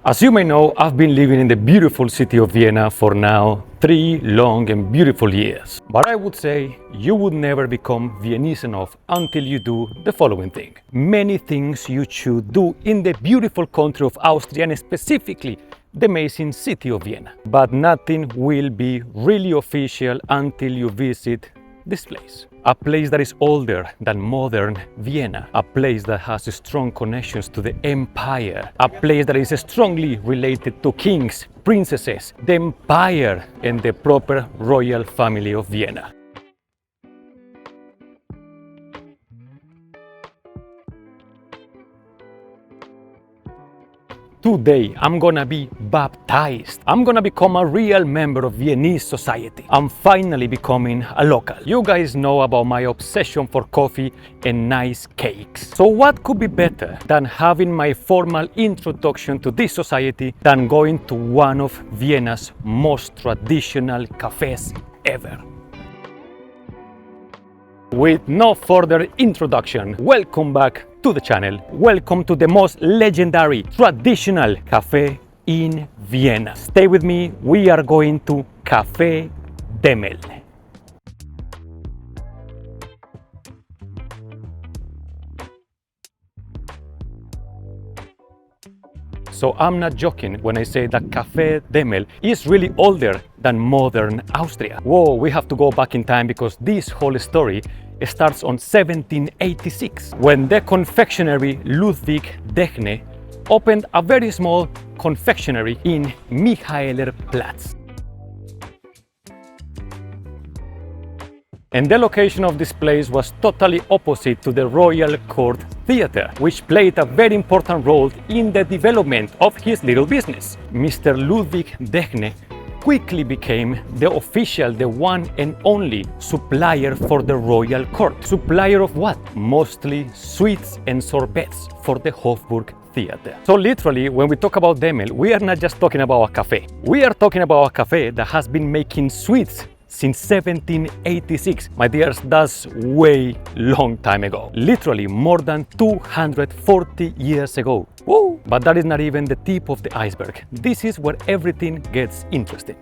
As you may know, I've been living in the beautiful city of Vienna for now 3 long and beautiful years. But I would say you would never become Viennese enough until you do the following thing. Many things you should do in the beautiful country of Austria and specifically the amazing city of Vienna. But nothing will be really official until you visit this place. A place that is older than modern Vienna. A place that has strong connections to the empire. A place that is strongly related to kings, princesses, the empire and the proper royal family of Vienna. Today, I'm gonna be baptized. I'm gonna become a real member of Viennese society. I'm finally becoming a local. You guys know about my obsession for coffee and nice cakes. So what could be better than having my formal introduction to this society than going to one of Vienna's most traditional cafés ever? With no further introduction, welcome back to the channel. Welcome to the most legendary traditional cafe in Vienna. Stay with me, we are going to Café Demel. So I'm not joking when I say that Café Demel is really older than modern Austria. Whoa, we have to go back in time because this whole story starts on 1786 when the confectionery Ludwig Dechne opened a very small confectionery in Michaelerplatz. And the location of this place was totally opposite to the Royal Court Theatre, which played a very important role in the development of his little business. Mr. Ludwig Dechne quickly became the one and only supplier for the royal court. Supplier of what? Mostly sweets and sorbets for the Hofburg Theatre. So literally, when we talk about Demel, we are not just talking about a cafe. We are talking about a cafe that has been making sweets since 1786. My dears, that's way long time ago. Literally more than 240 years ago. Woo! But that is not even the tip of the iceberg. This is where everything gets interesting.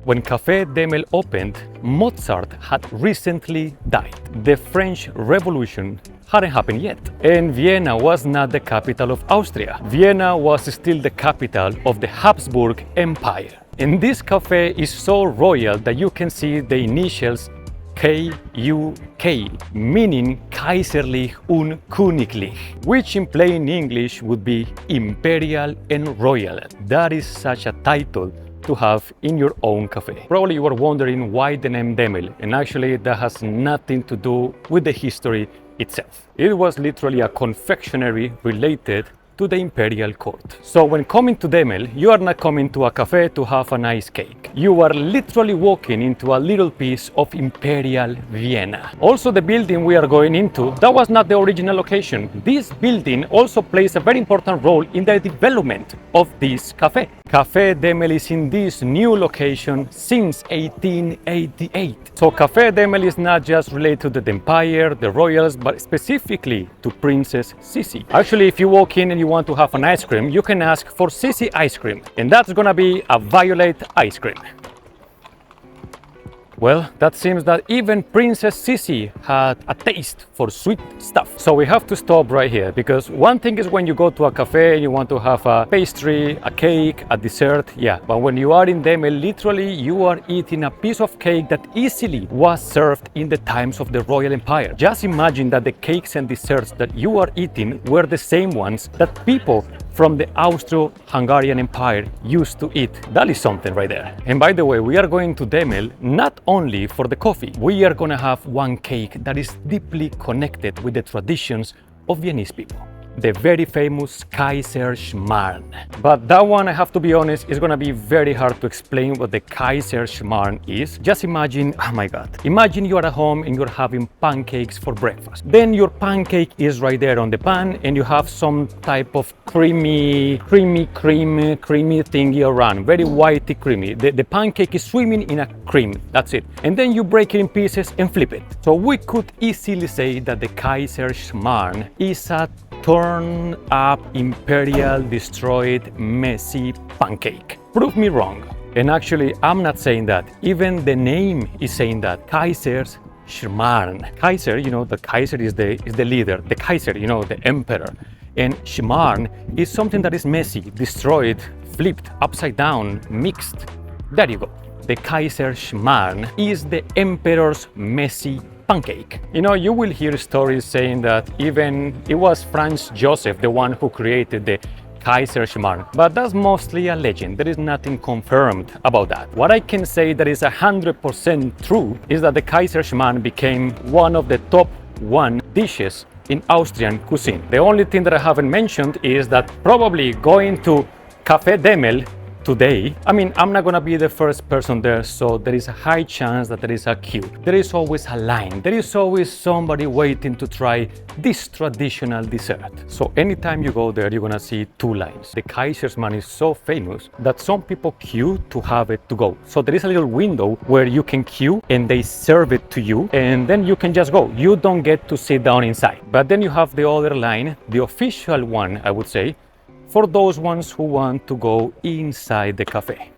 When Café Demel opened, Mozart had recently died. The French Revolution hadn't happened yet. And Vienna was not the capital of Austria. Vienna was still the capital of the Habsburg Empire. And this cafe is so royal that you can see the initials KUK, meaning Kaiserlich und Königlich, which in plain English would be Imperial and Royal. That is such a title to have in your own cafe. Probably you are wondering why the name Demel, and actually that has nothing to do with the history itself. It was literally a confectionery related to the imperial court. So when coming to Demel, you are not coming to a cafe to have a nice cake. You are literally walking into a little piece of Imperial Vienna. Also, the building we are going into, that was not the original location. This building also plays a very important role in the development of this cafe. Café Demel is in this new location since 1888. So Café Demel is not just related to the empire, the royals, but specifically to Princess Sissi. Actually, if you walk in and you want to have an ice cream, you can ask for Sissi ice cream, and that's gonna be a violet ice cream. Well, that seems that even Princess Sissi had a taste for sweet stuff. So we have to stop right here, because one thing is when you go to a cafe and you want to have a pastry, a cake, a dessert, yeah. But when you are in Demel, literally you are eating a piece of cake that easily was served in the times of the Royal Empire. Just imagine that the cakes and desserts that you are eating were the same ones that people from the Austro-Hungarian Empire used to eat. That is something right there. And by the way, we are going to Demel not only for the coffee. We are gonna have one cake that is deeply connected with the traditions of Viennese people. The very famous Kaiserschmarrn. But that one, I have to be honest, is gonna be very hard to explain what the Kaiserschmarrn is. Just imagine, oh my God, imagine you are at home and you're having pancakes for breakfast. Then your pancake is right there on the pan and you have some type of creamy thingy around, very whitey creamy. The pancake is swimming in a cream, that's it. And then you break it in pieces and flip it. So we could easily say that the Kaiserschmarrn is a turn up Imperial destroyed messy pancake. Prove me wrong. And actually, I'm not saying that. Even the name is saying that. Kaiserschmarrn. Kaiser, you know, the Kaiser is the leader. The Kaiser, you know, the emperor. And Schmarrn is something that is messy, destroyed, flipped, upside down, mixed. There you go. The Kaiserschmarrn is the emperor's messy pancake. You know, you will hear stories saying that even it was Franz Joseph, the one who created the Kaiserschmarrn, but that's mostly a legend. There is nothing confirmed about that. What I can say that is 100% true is that the Kaiserschmarrn became one of the top 1 dishes in Austrian cuisine. The only thing that I haven't mentioned is that probably going to Café Demel today, I mean, I'm not gonna be the first person there, so there is a high chance that there is a queue. There is always a line. There is always somebody waiting to try this traditional dessert. So anytime you go there, you're gonna see 2 lines. The Kaiserschmarrn is so famous that some people queue to have it to go. So there is a little window where you can queue and they serve it to you, and then you can just go. You don't get to sit down inside. But then you have the other line, the official one, I would say, for those ones who want to go inside the cafe.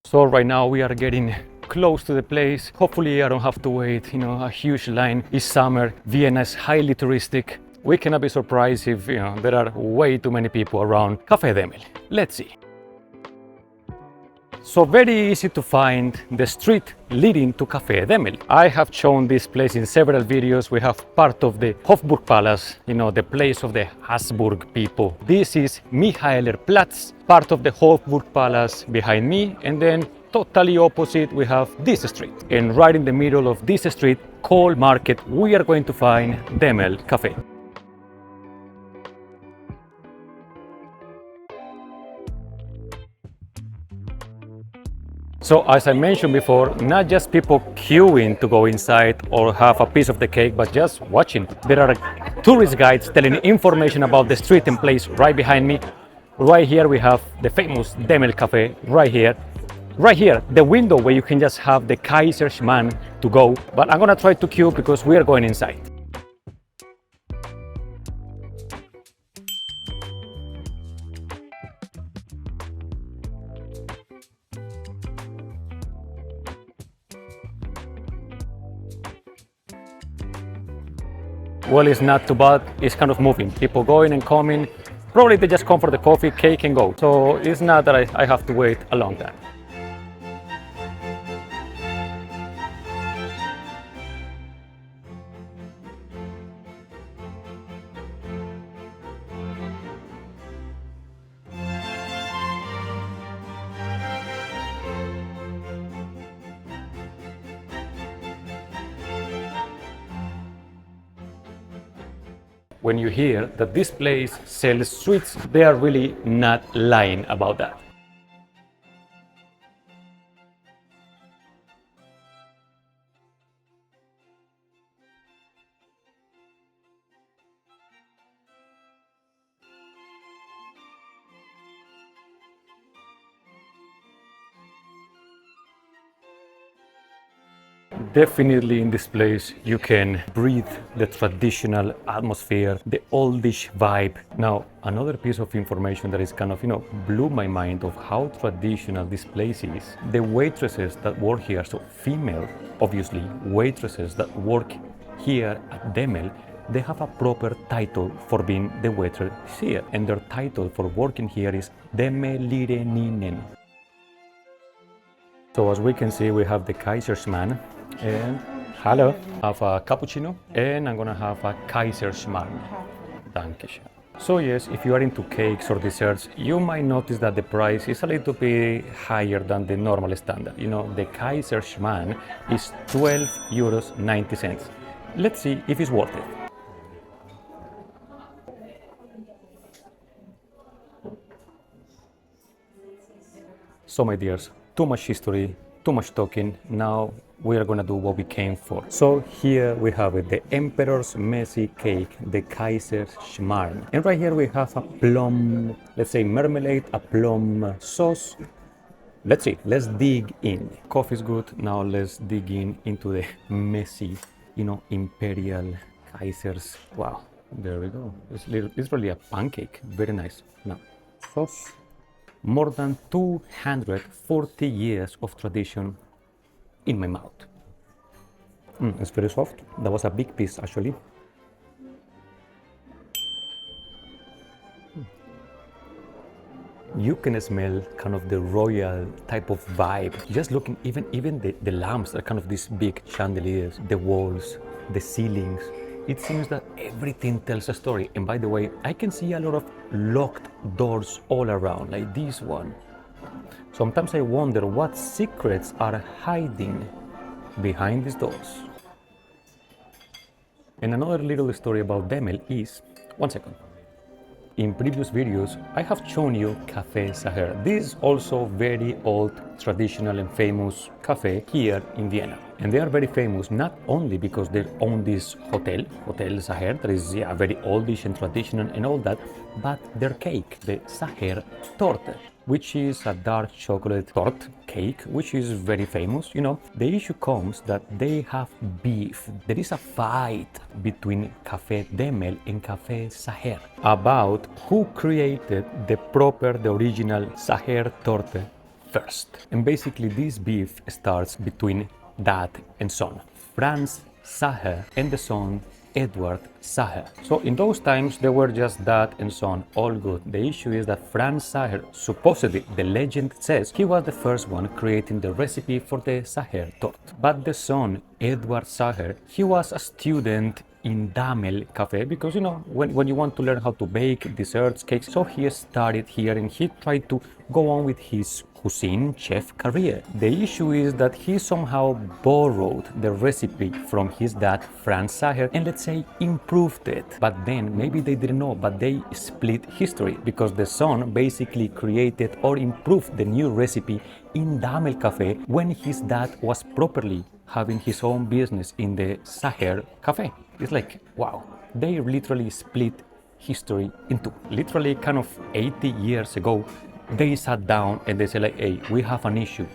So right now we are getting close to the place. Hopefully I don't have to wait, you know, a huge line. It's summer, Vienna is highly touristic. We cannot be surprised if, you know, there are way too many people around Café Demel. Let's see. So very easy to find the street leading to Café Demel. I have shown this place in several videos. We have part of the Habsburg Palace, you know, the place of the Habsburg people. This is Michaelerplatz, part of the Habsburg Palace behind me, and then totally opposite we have this street. And right in the middle of this street, Coal Market, we are going to find Demel Café. So as I mentioned before, not just people queuing to go inside or have a piece of the cake, but just watching. There are tourist guides telling information about the street and place right behind me. Right here we have the famous Demel Café, right here. Right here, the window where you can just have the Kaiserschmarrn to go. But I'm gonna try to queue because we are going inside. Well, it's not too bad. It's kind of moving. People going and coming. Probably they just come for the coffee, cake and go. So it's not that I have to wait a long time. When you hear that this place sells sweets, they are really not lying about that. Definitely in this place you can breathe the traditional atmosphere, the oldish vibe. Now, another piece of information that is kind of, blew my mind of how traditional this place is. The waitresses that work here, so female, obviously, waitresses that work here at Demel, they have a proper title for being the waitress here. And their title for working here is Demelinerinnen. So as we can see, we have the Kaiserschmarrn. And hello, have a cappuccino, and I'm gonna have a Kaiserschmarrn. Dankeschön. So yes, if you are into cakes or desserts, you might notice that the price is a little bit higher than the normal standard. The Kaiserschmarrn is €12.90. Let's see if it's worth it. So my dears, too much history, too much talking. Now we are gonna do what we came for. So here we have it, the Emperor's Messy Cake, the Kaiserschmarrn. And right here we have a plum, let's say marmalade, a plum sauce. Let's see, let's dig in. Coffee's good, now let's dig into the messy, Imperial Kaisers. Wow, There we go. It's really a pancake. Very nice. Now, sauce. More than 240 years of tradition in my mouth. It's very soft. That was a big piece actually. You can smell kind of the royal type of vibe. Just looking, even the lamps are kind of these big chandeliers, the walls, the ceilings. It seems that everything tells a story. And by the way, I can see a lot of locked doors all around, like this one. Sometimes I wonder what secrets are hiding behind these doors. And another little story about Demel is, one second. In previous videos, I have shown you Café Sacher. This is also very old, traditional and famous cafe here in Vienna. And they are very famous not only because they own this hotel, Hotel Sacher, that is very oldish and traditional and all that, but their cake, the Sacher Torte, which is a dark chocolate torte cake, which is very famous. You know, the issue comes that they have beef. There is a fight between Café Demel and Café Sacher about who created the original Sacher Torte first. And basically this beef starts between dad and son, Franz Sacher and the son Edward Sacher. So in those times they were just dad and son, all good. The issue is that Franz Sacher, supposedly the legend says, he was the first one creating the recipe for the Sacher torte. But the son Edward Sacher, he was a student in Demel Café because, you know, when you want to learn how to bake desserts, cakes, so he started here and he tried to go on with his cuisine chef career. The issue is that he somehow borrowed the recipe from his dad Franz Sacher and, let's say, improved it. But then maybe they didn't know, but they split history because the son basically created or improved the new recipe in Demel Café when his dad was properly having his own business in the Sacher Café. It's like, wow, they literally split history in two. Literally kind of 80 years ago, they sat down and they said like, hey, we have an issue.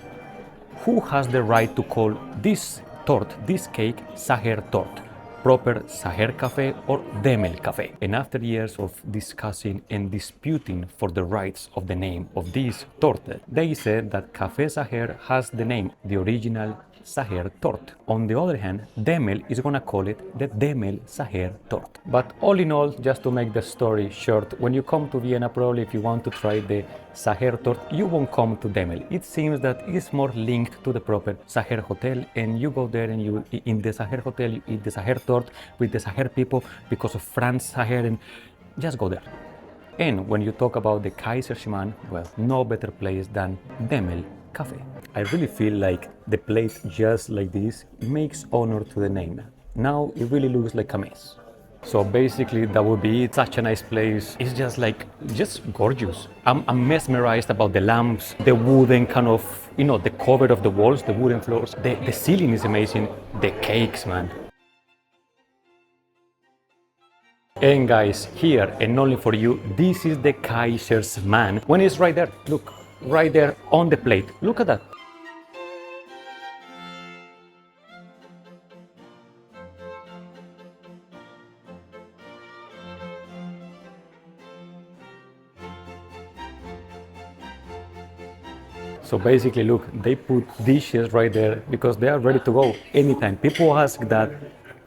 Who has the right to call this torte, this cake, Sacher Torte? Proper Sacher Café or Demel Café? And after years of discussing and disputing for the rights of the name of this torte, they said that Café Sacher has the name, the original Sacher Torte. On the other hand, Demel is gonna call it the Demel Sacher Torte. But all in all, just to make the story short, when you come to Vienna, probably if you want to try the Sacher Torte, you won't come to Demel. It seems that it's more linked to the proper Sacher Hotel, and you go there and you, in the Sacher Hotel, you eat the Sacher Torte with the Sacher people because of Franz Sacher, and just go there. And when you talk about the Kaiserschmarrn, well, no better place than Demel Café. I really feel like the plate just like this makes honor to the name. Now it really looks like a mess. So basically that would be it. Such a nice place. It's just like, just gorgeous. I'm mesmerized about the lamps, the wooden kind of, you know, the cover of the walls, the wooden floors. The ceiling is amazing. The cakes, man. And guys, here and only for you, this is the Kaiserschmarrn. When it's right there, look, right there on the plate. Look at that. So basically, look, they put dishes right there because they are ready to go anytime. People ask that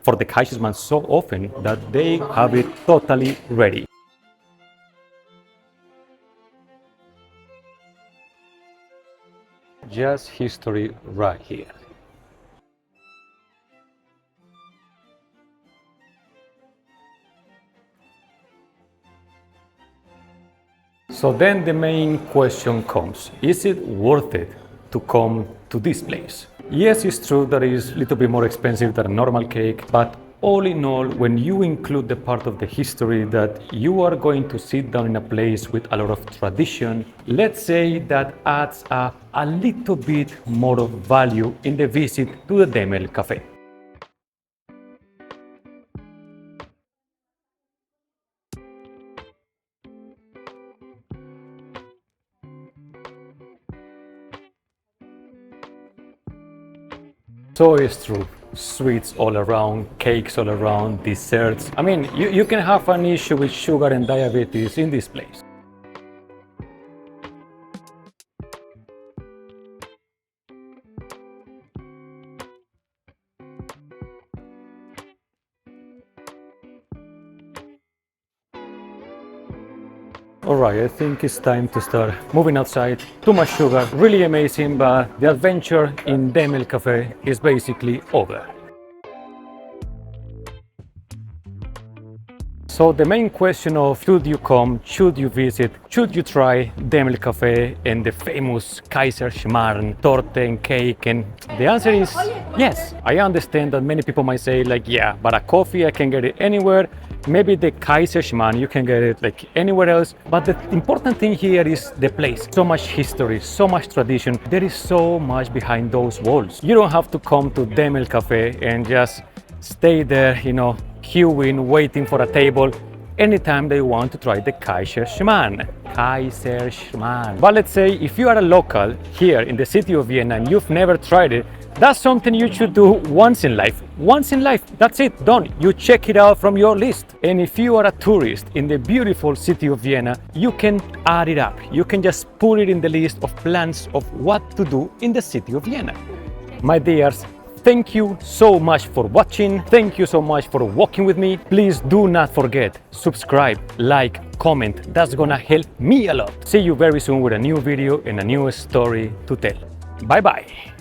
for the Kaiserschmarrn so often that they have it totally ready. Just history right here. So then the main question comes, is it worth it to come to this place? Yes, it's true that it is a little bit more expensive than a normal cake, but all in all, when you include the part of the history that you are going to sit down in a place with a lot of tradition, let's say that adds a little bit more of value in the visit to the Demel Café. So it's true. sweets all around, cakes all around, desserts. I mean, you can have an issue with sugar and diabetes in this place. Alright, I think it's time to start moving outside. Too much sugar, really amazing, but the adventure in Demel Café is basically over. So the main question of should you come, should you visit, should you try Demel Café and the famous Kaiserschmarrn torte and cake, and the answer is yes. I understand that many people might say like, yeah, but a coffee I can get it anywhere. Maybe the Kaiserschmarrn you can get it like anywhere else, but the important thing here is the place. So much history, so much tradition. There is so much behind those walls. You don't have to come to Demel Café and just stay there, you know, queuing, waiting for a table anytime they want to try the Kaiserschmarrn. Kaiserschmarrn. But let's say if you are a local here in the city of Vienna and you've never tried it, that's something you should do once in life. Once in life, that's it, done. You check it out from your list. And if you are a tourist in the beautiful city of Vienna, you can add it up. You can just put it in the list of plans of what to do in the city of Vienna. My dears, thank you so much for watching. Thank you so much for walking with me. Please do not forget, subscribe, like, comment. That's gonna help me a lot. See you very soon with a new video and a new story to tell. Bye bye.